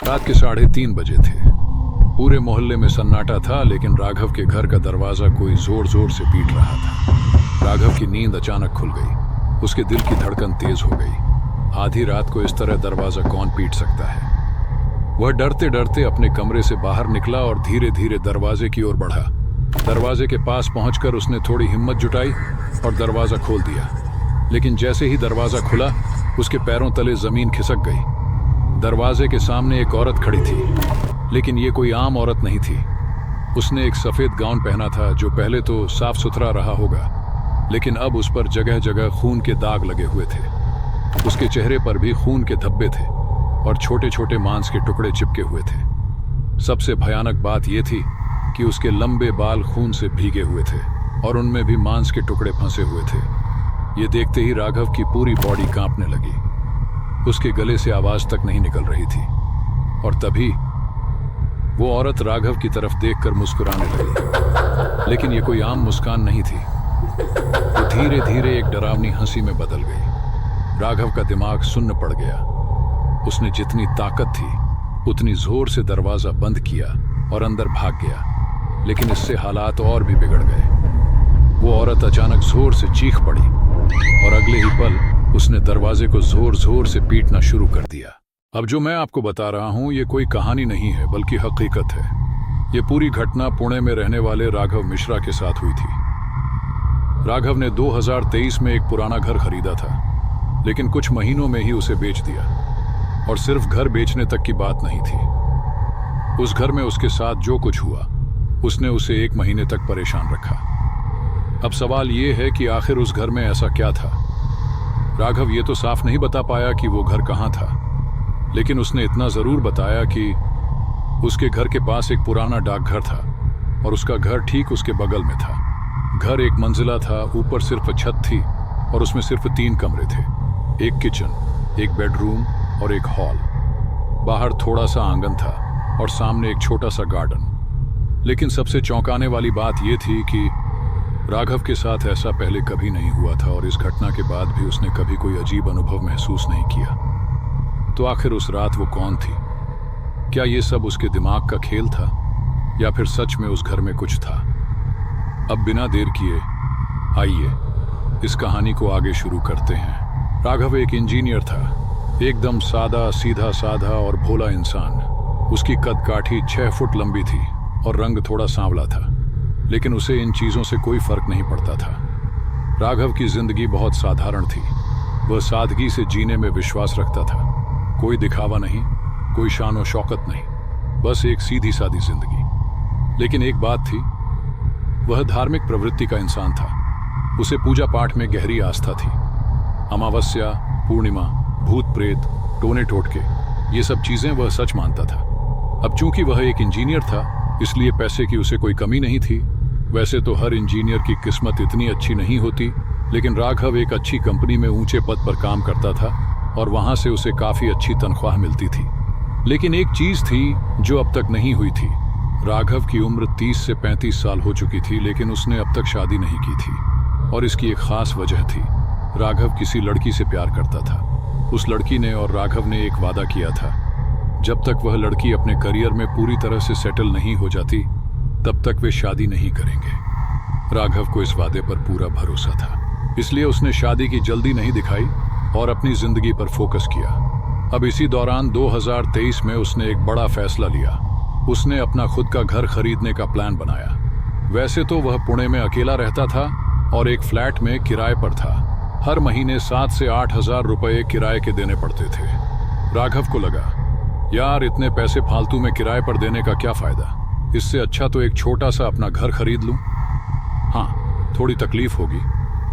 रात के 3:30 बजे थे। पूरे मोहल्ले में सन्नाटा था, लेकिन राघव के घर का दरवाजा कोई जोर जोर से पीट रहा था। राघव की नींद अचानक खुल गई। उसके दिल की धड़कन तेज हो गई। आधी रात को इस तरह दरवाजा कौन पीट सकता है? वह डरते डरते अपने कमरे से बाहर निकला और धीरे धीरे दरवाजे की ओर बढ़ा। दरवाजे के पास पहुंचकर उसने थोड़ी हिम्मत जुटाई और दरवाजा खोल दिया। लेकिन जैसे ही दरवाजा खुला, उसके पैरों तले जमीन खिसक गई। दरवाजे के सामने एक औरत खड़ी थी, लेकिन ये कोई आम औरत नहीं थी। उसने एक सफेद गाउन पहना था, जो पहले तो साफ सुथरा रहा होगा, लेकिन अब उस पर जगह जगह खून के दाग लगे हुए थे। उसके चेहरे पर भी खून के धब्बे थे और छोटे छोटे मांस के टुकड़े चिपके हुए थे। सबसे भयानक बात यह थी कि उसके लंबे बाल खून से भीगे हुए थे और उनमें भी मांस के टुकड़े फंसे हुए थे। ये देखते ही राघव की पूरी बॉडी कांपने लगी। उसके गले से आवाज तक नहीं निकल रही थी। और तभी वो औरत राघव की तरफ देखकर मुस्कुराने लगी, लेकिन ये कोई आम मुस्कान नहीं थी। वो धीरे धीरे एक डरावनी हंसी में बदल गई। राघव का दिमाग सुन्न पड़ गया। उसने जितनी ताकत थी उतनी जोर से दरवाजा बंद किया और अंदर भाग गया, लेकिन इससे हालात और भी बिगड़ गए। वो औरत अचानक जोर से चीख पड़ी और अगले ही पल उसने दरवाजे को जोर जोर से पीटना शुरू कर दिया। अब जो मैं आपको बता रहा हूं, ये कोई कहानी नहीं है, बल्कि हकीकत है। ये पूरी घटना पुणे में रहने वाले राघव मिश्रा के साथ हुई थी। राघव ने 2023 में एक पुराना घर खरीदा था, लेकिन कुछ महीनों में ही उसे बेच दिया। और सिर्फ घर बेचने तक की बात नहीं थी। उस घर में उसके साथ जो कुछ हुआ, उसने उसे 1 महीने तक परेशान रखा। अब सवाल ये है कि आखिर उस घर में ऐसा क्या था? राघव ये तो साफ नहीं बता पाया कि वो घर कहाँ था, लेकिन उसने इतना जरूर बताया कि उसके घर के पास एक पुराना डाकघर था और उसका घर ठीक उसके बगल में था। घर 1 मंजिला था, ऊपर सिर्फ छत थी और उसमें सिर्फ 3 कमरे थे। एक किचन, एक बेडरूम और एक हॉल। बाहर थोड़ा सा आंगन था और सामने एक छोटा सा गार्डन। लेकिन सबसे चौंकाने वाली बात यह थी कि राघव के साथ ऐसा पहले कभी नहीं हुआ था और इस घटना के बाद भी उसने कभी कोई अजीब अनुभव महसूस नहीं किया। तो आखिर उस रात वो कौन थी? क्या ये सब उसके दिमाग का खेल था, या फिर सच में उस घर में कुछ था? अब बिना देर किए आइए इस कहानी को आगे शुरू करते हैं। राघव एक इंजीनियर था, एकदम सादा सीधा साधा और भोला इंसान। उसकी कद काठी 6 फुट लंबी थी और रंग थोड़ा सांवला था, लेकिन उसे इन चीजों से कोई फर्क नहीं पड़ता था। राघव की जिंदगी बहुत साधारण थी। वह सादगी से जीने में विश्वास रखता था। कोई दिखावा नहीं, कोई शान और शौकत नहीं, बस एक सीधी सादी जिंदगी। लेकिन एक बात थी, वह धार्मिक प्रवृत्ति का इंसान था। उसे पूजा पाठ में गहरी आस्था थी। अमावस्या, पूर्णिमा, भूत प्रेत, टोने टोटके, ये सब चीजें वह सच मानता था। अब चूंकि वह एक इंजीनियर था, इसलिए पैसे की उसे कोई कमी नहीं थी। वैसे तो हर इंजीनियर की किस्मत इतनी अच्छी नहीं होती, लेकिन राघव एक अच्छी कंपनी में ऊंचे पद पर काम करता था और वहां से उसे काफी अच्छी तनख्वाह मिलती थी। लेकिन एक चीज थी जो अब तक नहीं हुई थी। राघव की उम्र 30 से 35 साल हो चुकी थी, लेकिन उसने अब तक शादी नहीं की थी। और इसकी एक खास वजह थी। राघव किसी लड़की से प्यार करता था। उस लड़की ने और राघव ने एक वादा किया था, जब तक वह लड़की अपने करियर में पूरी तरह से सेटल नहीं हो जाती, तब तक वे शादी नहीं करेंगे। राघव को इस वादे पर पूरा भरोसा था, इसलिए उसने शादी की जल्दी नहीं दिखाई और अपनी जिंदगी पर फोकस किया। अब इसी दौरान 2023 में उसने एक बड़ा फैसला लिया। उसने अपना खुद का घर खरीदने का प्लान बनाया। वैसे तो वह पुणे में अकेला रहता था और एक फ्लैट में किराए पर था। हर महीने 7 से 8 हजार रुपए किराए के देने पड़ते थे। राघव को लगा, यार इतने पैसे फालतू में किराए पर देने का क्या फायदा? इससे अच्छा तो एक छोटा सा अपना घर खरीद लूं। हाँ, थोड़ी तकलीफ होगी,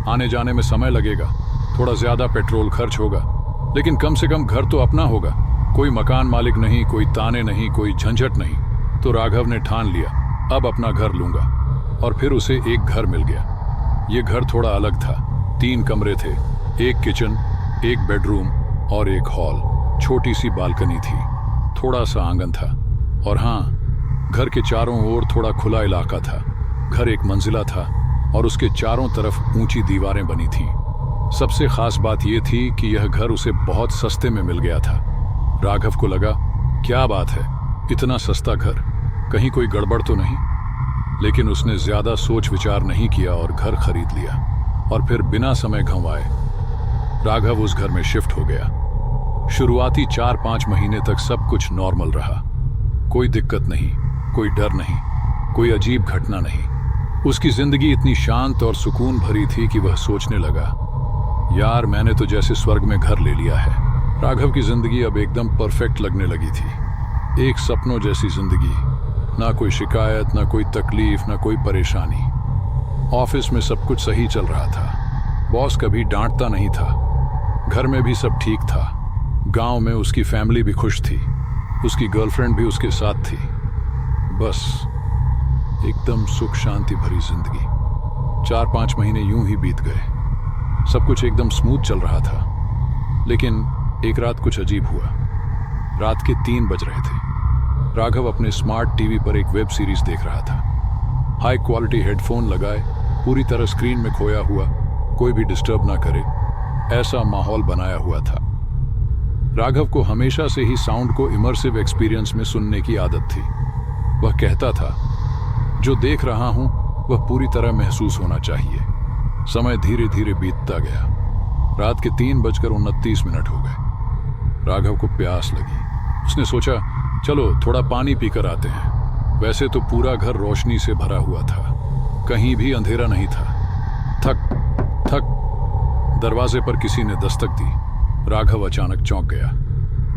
आने जाने में समय लगेगा, थोड़ा ज्यादा पेट्रोल खर्च होगा, लेकिन कम से कम घर तो अपना होगा। कोई मकान मालिक नहीं, कोई ताने नहीं, कोई झंझट नहीं। तो राघव ने ठान लिया, अब अपना घर लूंगा। और फिर उसे एक घर मिल गया। ये घर थोड़ा अलग था। 3 कमरे थे, एक किचन, एक बेडरूम और एक हॉल। छोटी सी बालकनी थी, थोड़ा सा आंगन था और हाँ, घर के चारों ओर थोड़ा खुला इलाका था। घर 1 मंजिला था और उसके चारों तरफ ऊंची दीवारें बनी थीं। सबसे खास बात यह थी कि यह घर उसे बहुत सस्ते में मिल गया था। राघव को लगा क्या बात है, इतना सस्ता घर, कहीं कोई गड़बड़ तो नहीं? लेकिन उसने ज्यादा सोच विचार नहीं किया और घर खरीद लिया। और फिर बिना समय गंवाए राघव उस घर में शिफ्ट हो गया। शुरुआती 4-5 महीने तक सब कुछ नॉर्मल रहा। कोई दिक्कत नहीं, कोई डर नहीं, कोई अजीब घटना नहीं। उसकी जिंदगी इतनी शांत और सुकून भरी थी कि वह सोचने लगा, यार मैंने तो जैसे स्वर्ग में घर ले लिया है। राघव की जिंदगी अब एकदम परफेक्ट लगने लगी थी। एक सपनों जैसी जिंदगी, ना कोई शिकायत, ना कोई तकलीफ, ना कोई परेशानी। ऑफिस में सब कुछ सही चल रहा था। बॉस कभी डांटता नहीं था। घर में भी सब ठीक था। गांव में उसकी फैमिली भी खुश थी। उसकी गर्लफ्रेंड भी उसके साथ थी। बस एकदम सुख शांति भरी जिंदगी। 4-5 महीने यूं ही बीत गए। सब कुछ एकदम स्मूथ चल रहा था। लेकिन एक रात कुछ अजीब हुआ। रात के 3 बज रहे थे। राघव अपने स्मार्ट टीवी पर एक वेब सीरीज देख रहा था। हाई क्वालिटी हेडफोन लगाए, पूरी तरह स्क्रीन में खोया हुआ, कोई भी डिस्टर्ब ना करे, ऐसा माहौल बनाया हुआ था। राघव को हमेशा से ही साउंड को इमर्सिव एक्सपीरियंस में सुनने की आदत थी। वह कहता था, जो देख रहा हूं वह पूरी तरह महसूस होना चाहिए। समय धीरे धीरे बीतता गया। रात के 3:29 हो गए। राघव को प्यास लगी। उसने सोचा, चलो थोड़ा पानी पीकर आते हैं। वैसे तो पूरा घर रोशनी से भरा हुआ था, कहीं भी अंधेरा नहीं था। थक थक दरवाजे पर किसी ने दस्तक दी। राघव अचानक चौंक गया।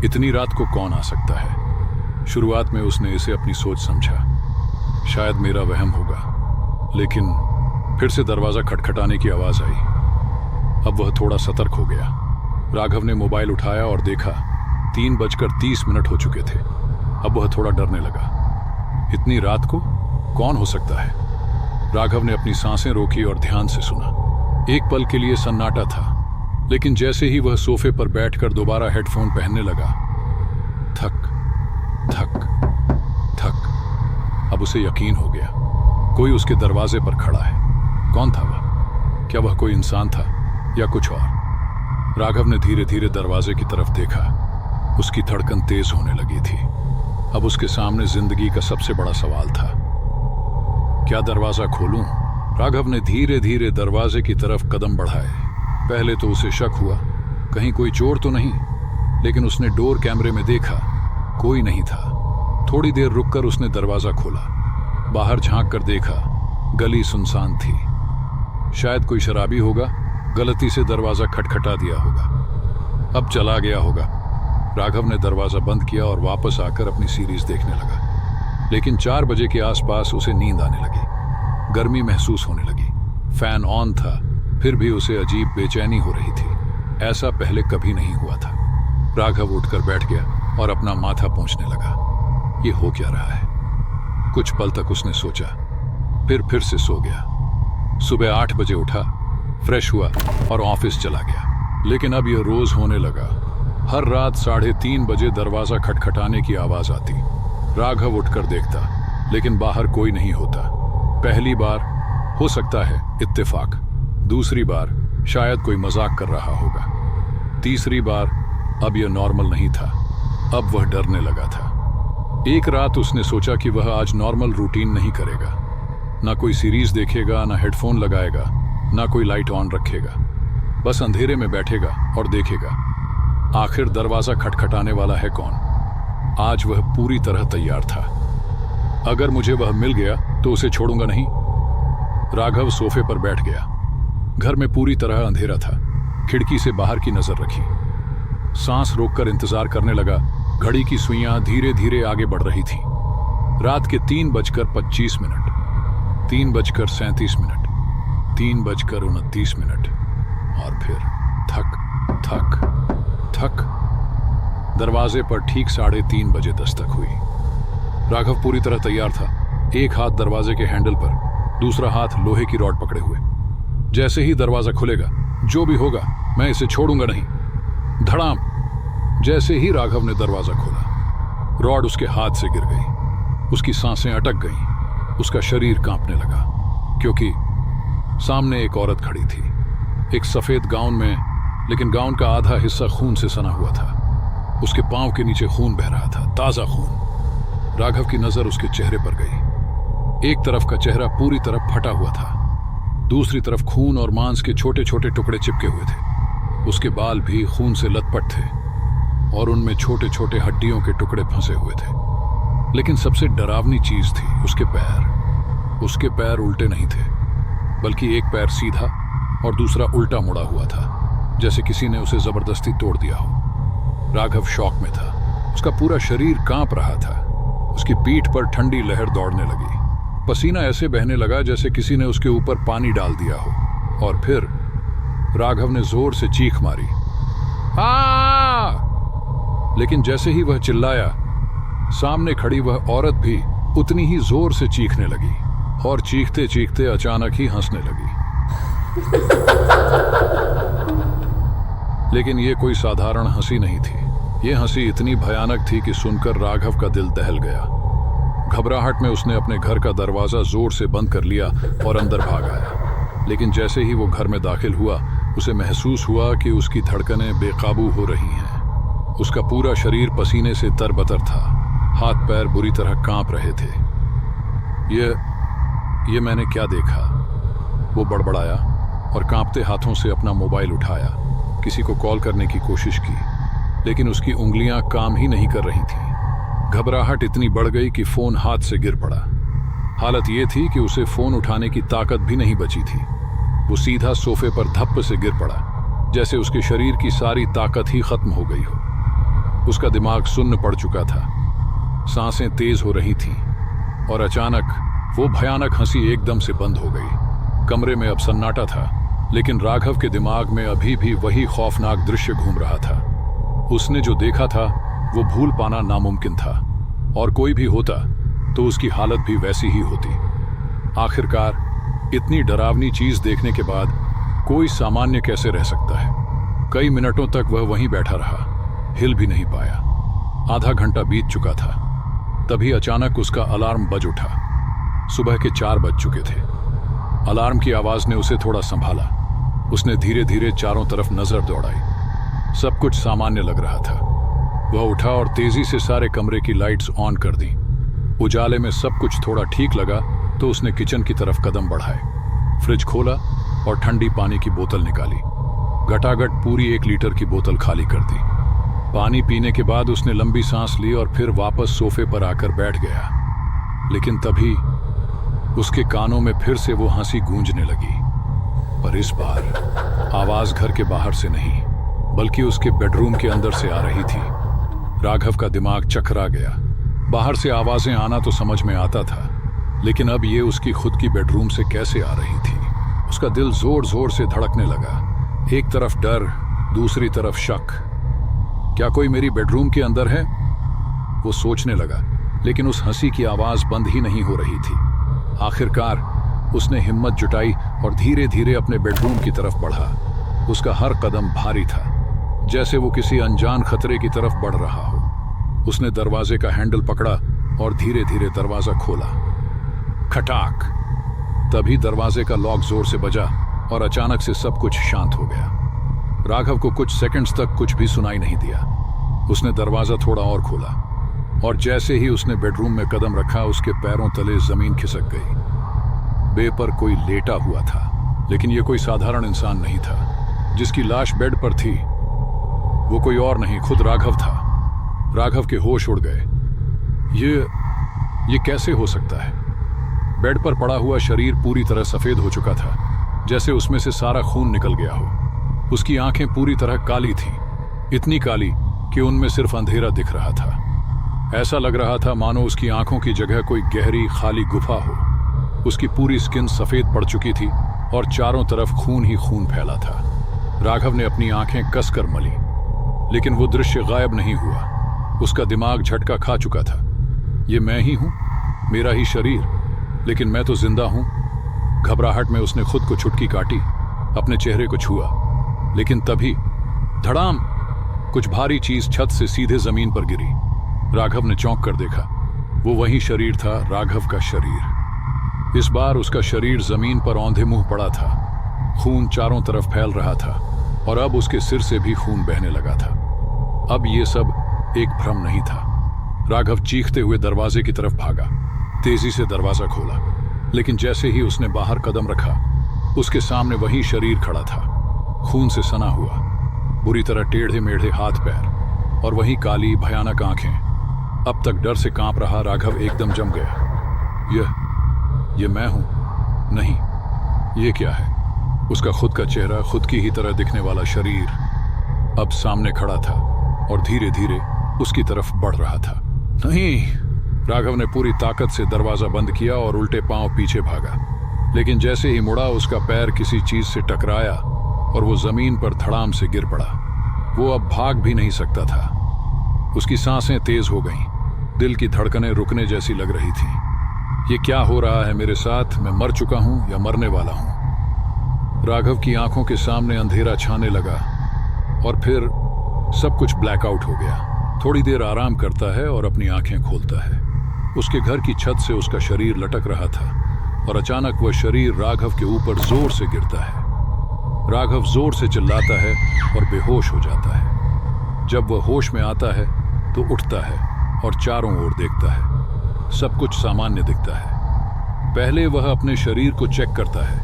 इतनी रात को कौन आ सकता है? शुरुआत में उसने इसे अपनी सोच समझा, शायद मेरा वहम होगा। लेकिन फिर से दरवाजा खटखटाने की आवाज आई। अब वह थोड़ा सतर्क हो गया। राघव ने मोबाइल उठाया और देखा 3:30 हो चुके थे। अब वह थोड़ा डरने लगा। इतनी रात को कौन हो सकता है? राघव ने अपनी सांसें रोकी और ध्यान से सुना। एक पल के लिए सन्नाटा था, लेकिन जैसे ही वह सोफे पर बैठकर दोबारा हेडफोन पहनने लगा, थक थक थक। अब उसे यकीन हो गया, कोई उसके दरवाजे पर खड़ा है। कौन था वह? क्या वह कोई इंसान था या कुछ और? राघव ने धीरे धीरे दरवाजे की तरफ देखा। उसकी धड़कन तेज होने लगी थी। अब उसके सामने जिंदगी का सबसे बड़ा सवाल था, क्या दरवाजा खोलूं? राघव ने धीरे धीरे दरवाजे की तरफ कदम बढ़ाए। पहले तो उसे शक हुआ, कहीं कोई चोर तो नहीं। लेकिन उसने डोर कैमरे में देखा, कोई नहीं था। थोड़ी देर रुककर उसने दरवाजा खोला। बाहर झांक कर देखा, गली सुनसान थी। शायद कोई शराबी होगा, गलती से दरवाजा खटखटा दिया होगा। अब चला गया होगा। राघव ने दरवाजा बंद किया और वापस आकर अपनी सीरीज देखने लगा। लेकिन 4 बजे के आसपास उसे नींद आने लगी। गर्मी महसूस होने लगी। फैन ऑन था, फिर भी उसे अजीब बेचैनी हो रही थी। ऐसा पहले कभी नहीं हुआ था। राघव उठकर बैठ गया और अपना माथा पोंछने लगा। ये हो क्या रहा है? कुछ पल तक उसने सोचा, फिर से सो गया। सुबह 8 बजे उठा, फ्रेश हुआ और ऑफिस चला गया। लेकिन अब यह रोज होने लगा। हर रात 3:30 बजे दरवाजा खटखटाने की आवाज आती। राघव उठकर देखता, लेकिन बाहर कोई नहीं होता। पहली बार हो सकता है इत्तेफाक, दूसरी बार शायद कोई मजाक कर रहा होगा, तीसरी बार अब यह नॉर्मल नहीं था। अब वह डरने लगा था। एक रात उसने सोचा कि वह आज नॉर्मल रूटीन नहीं करेगा। ना कोई सीरीज देखेगा, ना हेडफोन लगाएगा, ना कोई लाइट ऑन रखेगा। बस अंधेरे में बैठेगा और देखेगा आखिर दरवाजा खटखटाने वाला है कौन। आज वह पूरी तरह तैयार था। अगर मुझे वह मिल गया तो उसे छोड़ूंगा नहीं। राघव सोफे पर बैठ गया। घर में पूरी तरह अंधेरा था। खिड़की से बाहर की नजर रखी। सांस रोककर इंतजार करने लगा। घड़ी की सुइयां धीरे धीरे आगे बढ़ रही थी। रात के 3:25, 3:37, 3:29 और फिर थक थक थक। दरवाजे पर ठीक 3:30 बजे दस्तक हुई। राघव पूरी तरह तैयार था। एक हाथ दरवाजे के हैंडल पर, दूसरा हाथ लोहे की रॉड पकड़े हुए। जैसे ही दरवाजा खुलेगा, जो भी होगा मैं इसे छोड़ूंगा नहीं। धड़ाम। जैसे ही राघव ने दरवाजा खोला, रॉड उसके हाथ से गिर गई। उसकी सांसें अटक गईं। उसका शरीर कांपने लगा, क्योंकि सामने एक औरत खड़ी थी। एक सफेद गाउन में, लेकिन गाउन का आधा हिस्सा खून से सना हुआ था। उसके पांव के नीचे खून बह रहा था, ताजा खून। राघव की नजर उसके चेहरे पर गई। एक तरफ का चेहरा पूरी तरह फटा हुआ था, दूसरी तरफ खून और मांस के छोटे छोटे टुकड़े चिपके हुए थे। उसके बाल भी खून से लथपथ थे और उनमें छोटे छोटे हड्डियों के टुकड़े फंसे हुए थे। लेकिन सबसे डरावनी चीज थी उसके पैर। उसके पैर उल्टे नहीं थे, बल्कि एक पैर सीधा और दूसरा उल्टा मुड़ा हुआ था, जैसे किसी ने उसे जबरदस्ती तोड़ दिया हो। राघव शॉक में था। उसका पूरा शरीर कांप रहा था। उसकी पीठ पर ठंडी लहर दौड़ने लगी। पसीना ऐसे बहने लगा जैसे किसी ने उसके ऊपर पानी डाल दिया हो। और फिर राघव ने जोर से चीख मारी, आ! लेकिन जैसे ही वह चिल्लाया, सामने खड़ी वह औरत भी उतनी ही जोर से चीखने लगी और चीखते चीखते अचानक ही हंसने लगी। लेकिन यह कोई साधारण हंसी नहीं थी। यह हंसी इतनी भयानक थी कि सुनकर राघव का दिल दहल गया। घबराहट में उसने अपने घर का दरवाजा जोर से बंद कर लिया और अंदर भाग आया। लेकिन जैसे ही वो घर में दाखिल हुआ, उसे महसूस हुआ कि उसकी धड़कनें बेकाबू हो रही हैं। उसका पूरा शरीर पसीने से तरबतर था, हाथ पैर बुरी तरह कांप रहे थे। ये मैंने क्या देखा? वो बड़बड़ाया और कांपते हाथों से अपना मोबाइल उठाया। किसी को कॉल करने की कोशिश की, लेकिन उसकी उंगलियां काम ही नहीं कर रही थीं। घबराहट इतनी बढ़ गई कि फोन हाथ से गिर पड़ा। हालत यह थी कि उसे फोन उठाने की ताकत भी नहीं बची थी। वो सीधा सोफे पर धप्प से गिर पड़ा, जैसे उसके शरीर की सारी ताकत ही खत्म हो गई हो। उसका दिमाग सुन्न पड़ चुका था, सांसें तेज हो रही थीं और अचानक वो भयानक हंसी एकदम से बंद हो गई। कमरे में अब सन्नाटा था, लेकिन राघव के दिमाग में अभी भी वही खौफनाक दृश्य घूम रहा था। उसने जो देखा था वो भूल पाना नामुमकिन था, और कोई भी होता तो उसकी हालत भी वैसी ही होती। आखिरकार इतनी डरावनी चीज देखने के बाद कोई सामान्य कैसे रह सकता है? कई मिनटों तक वह वहीं बैठा रहा, हिल भी नहीं पाया। आधा घंटा बीत चुका था। तभी अचानक उसका अलार्म बज उठा। सुबह के 4 बज चुके थे। अलार्म की आवाज ने उसे थोड़ा संभाला। उसने धीरे धीरे चारों तरफ नजर दौड़ाई। सब कुछ सामान्य लग रहा था। वह उठा और तेजी से सारे कमरे की लाइट्स ऑन कर दी। उजाले में सब कुछ थोड़ा ठीक लगा तो उसने किचन की तरफ कदम बढ़ाए, फ्रिज खोला और ठंडी पानी की बोतल निकाली। घटाघट पूरी 1 लीटर की बोतल खाली कर दी। पानी पीने के बाद उसने लंबी सांस ली और फिर वापस सोफे पर आकर बैठ गया। लेकिन तभी उसके कानों में फिर से वो हंसी गूंजने लगी, पर इस बार आवाज घर के बाहर से नहीं, बल्कि उसके बेडरूम के अंदर से आ रही थी। राघव का दिमाग चकरा गया। बाहर से आवाजें आना तो समझ में आता था, लेकिन अब ये उसकी खुद की बेडरूम से कैसे आ रही थी? उसका दिल जोर जोर से धड़कने लगा। एक तरफ डर, दूसरी तरफ शक। क्या कोई मेरी बेडरूम के अंदर है? वो सोचने लगा, लेकिन उस हंसी की आवाज बंद ही नहीं हो रही थी। आखिरकार उसने हिम्मत जुटाई और धीरे धीरे अपने बेडरूम की तरफ बढ़ा। उसका हर कदम भारी था, जैसे वो किसी अनजान खतरे की तरफ बढ़ रहा हो। उसने दरवाजे का हैंडल पकड़ा और धीरे धीरे दरवाजा खोला। खटाक! तभी दरवाजे का लॉक जोर से बजा और अचानक से सब कुछ शांत हो गया। राघव को कुछ सेकंड्स तक कुछ भी सुनाई नहीं दिया। उसने दरवाजा थोड़ा और खोला और जैसे ही उसने बेडरूम में कदम रखा, उसके पैरों तले जमीन खिसक गई। बे पर कोई लेटा हुआ था, लेकिन यह कोई साधारण इंसान नहीं था। जिसकी लाश बेड पर थी वो कोई और नहीं, खुद राघव था। राघव के होश उड़ गए। ये कैसे हो सकता है? बेड पर पड़ा हुआ शरीर पूरी तरह सफेद हो चुका था, जैसे उसमें से सारा खून निकल गया हो। उसकी आंखें पूरी तरह काली थीं, इतनी काली कि उनमें सिर्फ अंधेरा दिख रहा था। ऐसा लग रहा था मानो उसकी आंखों की जगह कोई गहरी खाली गुफा हो। उसकी पूरी स्किन सफेद पड़ चुकी थी और चारों तरफ खून ही खून फैला था। राघव ने अपनी आंखें कसकर मली, लेकिन वो दृश्य गायब नहीं हुआ। उसका दिमाग झटका खा चुका था। ये मैं ही हूं, मेरा ही शरीर, लेकिन मैं तो जिंदा हूं। घबराहट में उसने खुद को चुटकी काटी, अपने चेहरे को छुआ, लेकिन तभी धड़ाम! कुछ भारी चीज छत से सीधे जमीन पर गिरी। राघव ने चौंक कर देखा। वो वही शरीर था, राघव का शरीर। इस बार उसका शरीर जमीन पर औंधे मुंह पड़ा था। खून चारों तरफ फैल रहा था और अब उसके सिर से भी खून बहने लगा था। अब ये सब एक भ्रम नहीं था। राघव चीखते हुए दरवाजे की तरफ भागा, तेजी से दरवाजा खोला, लेकिन जैसे ही उसने बाहर कदम रखा, उसके सामने वही शरीर खड़ा था, खून से सना हुआ, बुरी तरह टेढ़े मेढ़े हाथ पैर और वही काली भयानक आंखें। अब तक डर से कांप रहा राघव एकदम जम गया। यह मैं हूं? नहीं, ये क्या है? उसका खुद का चेहरा, खुद की ही तरह दिखने वाला शरीर अब सामने खड़ा था और धीरे धीरे उसकी तरफ बढ़ रहा था। नहीं! राघव ने पूरी ताकत से दरवाजा बंद किया और उल्टे पांव पीछे भागा, लेकिन जैसे ही मुड़ा उसका पैर किसी चीज से टकराया और वो जमीन पर धड़ाम से गिर पड़ा। वो अब भाग भी नहीं सकता था। उसकी सांसें तेज हो गईं, दिल की धड़कनें रुकने जैसी लग रही थी। ये क्या हो रहा है मेरे साथ? मैं मर चुका हूं या मरने वाला हूं? राघव की आंखों के सामने अंधेरा छाने लगा और फिर सब कुछ ब्लैकआउट हो गया। थोड़ी देर आराम करता है और अपनी आंखें खोलता है। उसके घर की छत से उसका शरीर लटक रहा था और अचानक वह शरीर राघव के ऊपर जोर से गिरता है। राघव जोर से चिल्लाता है और बेहोश हो जाता है। जब वह होश में आता है तो उठता है और चारों ओर देखता है। सब कुछ सामान्य दिखता है। पहले वह अपने शरीर को चेक करता है,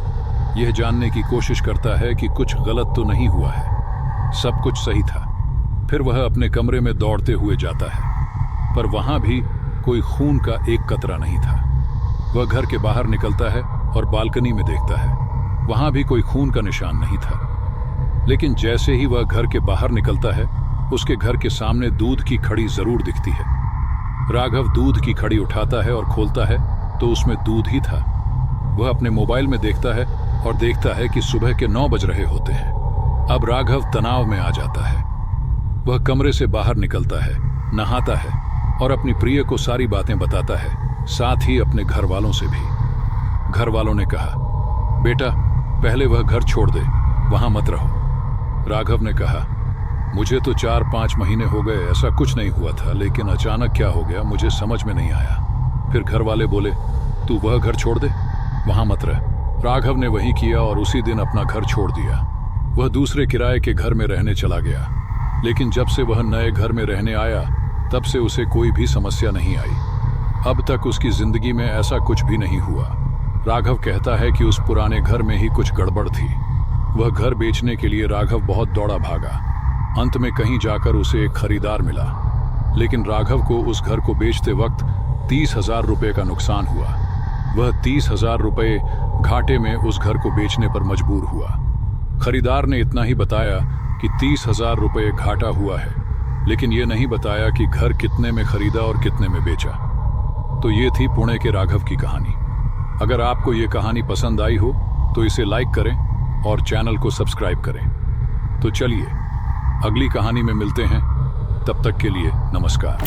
यह जानने की कोशिश करता है कि कुछ गलत तो नहीं हुआ है। सब कुछ सही था। फिर वह अपने कमरे में दौड़ते हुए जाता है, पर वहां भी कोई खून का एक कतरा नहीं था। वह घर के बाहर निकलता है और बालकनी में देखता है, वहां भी कोई खून का निशान नहीं था। लेकिन जैसे ही वह घर के बाहर निकलता है, उसके घर के सामने दूध की खड़ी जरूर दिखती है। राघव दूध की खड़ी उठाता है और खोलता है तो उसमें दूध ही था। वह अपने मोबाइल में देखता है और देखता है कि सुबह के 9 बज रहे होते हैं। अब राघव तनाव में आ जाता है। वह कमरे से बाहर निकलता है, नहाता है और अपनी प्रिय को सारी बातें बताता है, साथ ही अपने घर वालों से भी। घर वालों ने कहा, बेटा पहले वह घर छोड़ दे, वहां मत रहो। राघव ने कहा, मुझे तो 4-5 महीने हो गए, ऐसा कुछ नहीं हुआ था, लेकिन अचानक क्या हो गया मुझे समझ में नहीं आया। फिर घर वाले बोले, तू वह घर छोड़ दे, वहां मत रह। राघव ने वही किया और उसी दिन अपना घर छोड़ दिया। वह दूसरे किराए के घर में रहने चला गया, लेकिन जब से वह नए घर में रहने आया तब से उसे कोई भी समस्या नहीं आई। अब तक उसकी जिंदगी में ऐसा कुछ भी नहीं हुआ। राघव कहता है कि उस पुराने घर में ही कुछ गड़बड़ थी। वह घर बेचने के लिए राघव बहुत दौड़ा भागा। अंत में कहीं जाकर उसे एक खरीदार मिला, लेकिन राघव को उस घर को बेचते वक्त 30,000 रुपये का नुकसान हुआ। वह 30,000 रुपये घाटे में उस घर को बेचने पर मजबूर हुआ। खरीदार ने इतना ही बताया कि 30,000 रुपये घाटा हुआ है, लेकिन यह नहीं बताया कि घर कितने में खरीदा और कितने में बेचा। तो ये थी पुणे के राघव की कहानी। अगर आपको ये कहानी पसंद आई हो तो इसे लाइक करें और चैनल को सब्सक्राइब करें। तो चलिए अगली कहानी में मिलते हैं, तब तक के लिए नमस्कार।